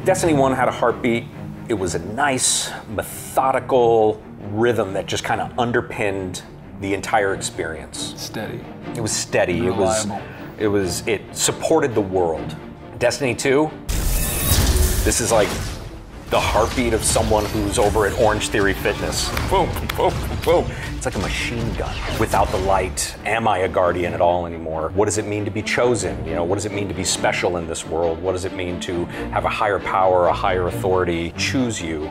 If Destiny 1 had a heartbeat, it was a nice, methodical rhythm that just kind of underpinned the entire experience. Steady. It was steady. Reliable. It supported the world. Destiny 2, this is like the heartbeat of someone who's over at Orange Theory Fitness. Boom, boom, boom. It's like a machine gun. Without the light, am I a guardian at all anymore? What does it mean to be chosen? You know, what does it mean to be special in this world? What does it mean to have a higher power, a higher authority choose you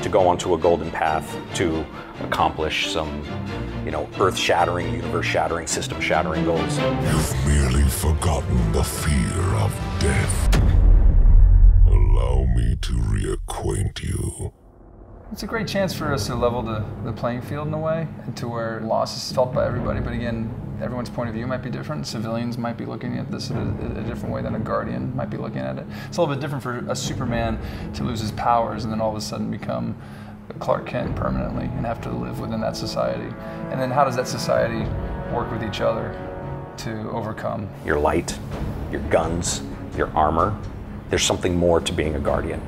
to go onto a golden path to accomplish some, you know, earth-shattering, universe-shattering, system-shattering goals? You've merely forgotten the fear of death. Allow me to reacquaint you. It's a great chance for us to level the playing field in a way, to where loss is felt by everybody, but again, everyone's point of view might be different. Civilians might be looking at this in a different way than a Guardian might be looking at it. It's a little bit different for a Superman to lose his powers and then all of a sudden become Clark Kent permanently and have to live within that society. And then how does that society work with each other to overcome? Your light, your guns, your armor. There's something more to being a Guardian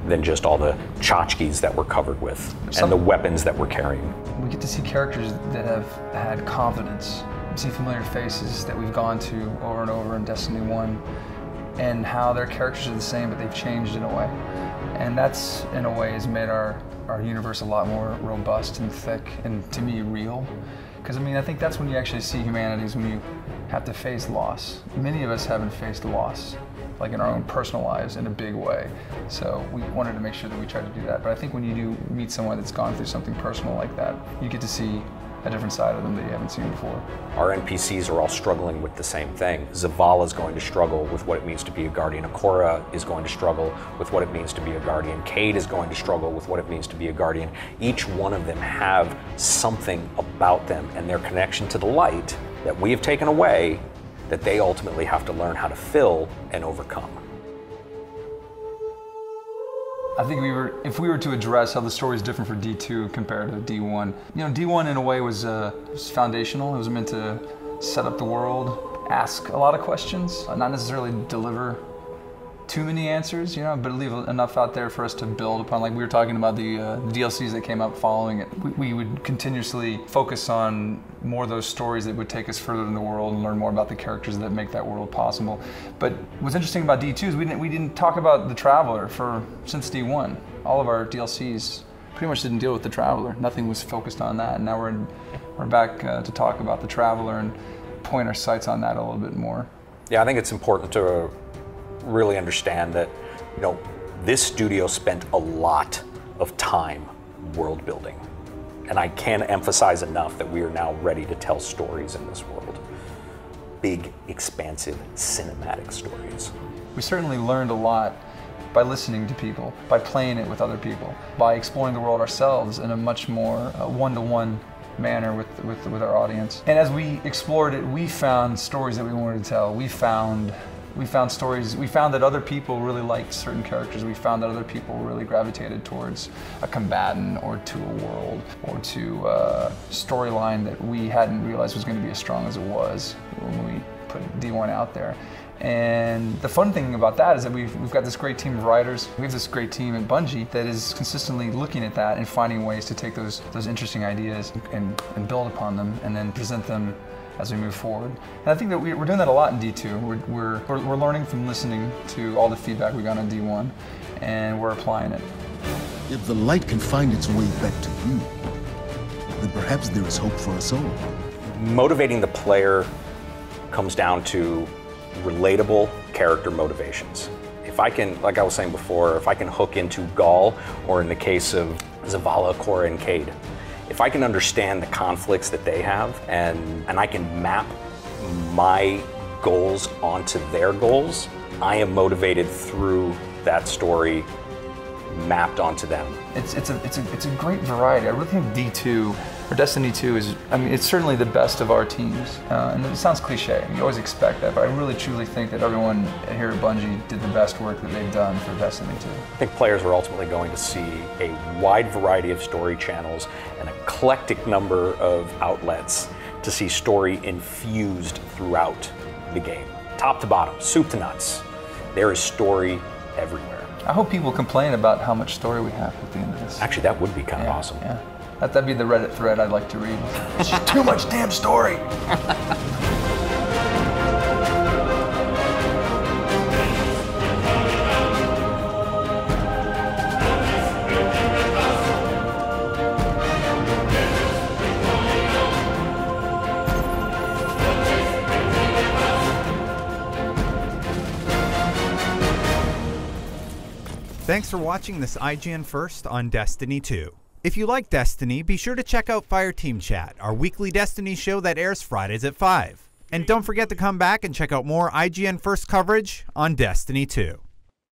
than just all the tchotchkes that we're covered with and the weapons that we're carrying. We get to see characters that have had confidence. We see familiar faces that we've gone to over and over in Destiny 1, and how their characters are the same, but they've changed in a way. And that's, in a way, has made our universe a lot more robust and thick, and to me, real. Because, I mean, I think that's when you actually see humanity, is when you have to face loss. Many of us haven't faced loss, like in our own personal lives, in a big way. So we wanted to make sure that we tried to do that. But I think when you do meet someone that's gone through something personal like that, you get to see a different side of them that you haven't seen before. Our NPCs are all struggling with the same thing. Zavala is going to struggle with what it means to be a Guardian. Akora is going to struggle with what it means to be a Guardian. Cade is going to struggle with what it means to be a Guardian. Each one of them have something about them and their connection to the light that we have taken away that they ultimately have to learn how to fill and overcome. I think if we were to address how the story is different for D2 compared to D1, you know, D1 in a way was foundational. It was meant to set up the world, ask a lot of questions, not necessarily deliver too many answers, you know, but leave enough out there for us to build upon. Like we were talking about the DLCs that came up following it. We would continuously focus on more of those stories that would take us further in the world and learn more about the characters that make that world possible. But what's interesting about D2 is we didn't talk about the Traveler since D1. All of our DLCs pretty much didn't deal with the Traveler. Nothing was focused on that, and now we're back to talk about the Traveler and point our sights on that a little bit more. Yeah, I think it's important to really understand that, you know, this studio spent a lot of time world building. And I can't emphasize enough that we are now ready to tell stories in this world. Big, expansive, cinematic stories. We certainly learned a lot by listening to people, by playing it with other people, by exploring the world ourselves in a much more one-to-one manner with our audience. And as we explored it, we found stories that we wanted to tell. We found stories, we found that other people really liked certain characters. We found that other people really gravitated towards a combatant or to a world or to a storyline that we hadn't realized was going to be as strong as it was when we put D1 out there. And the fun thing about that is that we've got this great team of writers. We have this great team at Bungie that is consistently looking at that and finding ways to take those interesting ideas and build upon them and then present them as we move forward. And I think that we're doing that a lot in D2. We're learning from listening to all the feedback we got on D1, and we're applying it. If the light can find its way back to you, then perhaps there is hope for us all. Motivating the player comes down to relatable character motivations. If I can, like I was saying before, if I can hook into Ghaul, or in the case of Zavala, Akora, and Cade, if I can understand the conflicts that they have and I can map my goals onto their goals, I am motivated through that story mapped onto them. It's a great variety. I really think D2 or Destiny 2 is, I mean, it's certainly the best of our teams. And it sounds cliche, you always expect that, but I really truly think that everyone here at Bungie did the best work that they've done for Destiny 2. I think players are ultimately going to see a wide variety of story channels, an eclectic number of outlets to see story infused throughout the game. Top to bottom, soup to nuts, there is story everywhere. I hope people complain about how much story we have at the end of this. Actually, that would be kind of awesome. Yeah. That'd be the Reddit thread I'd like to read. It's just too much damn story. Thanks for watching this IGN First on Destiny 2. If you like Destiny, be sure to check out Fireteam Chat, our weekly Destiny show that airs Fridays at 5. And don't forget to come back and check out more IGN First coverage on Destiny 2.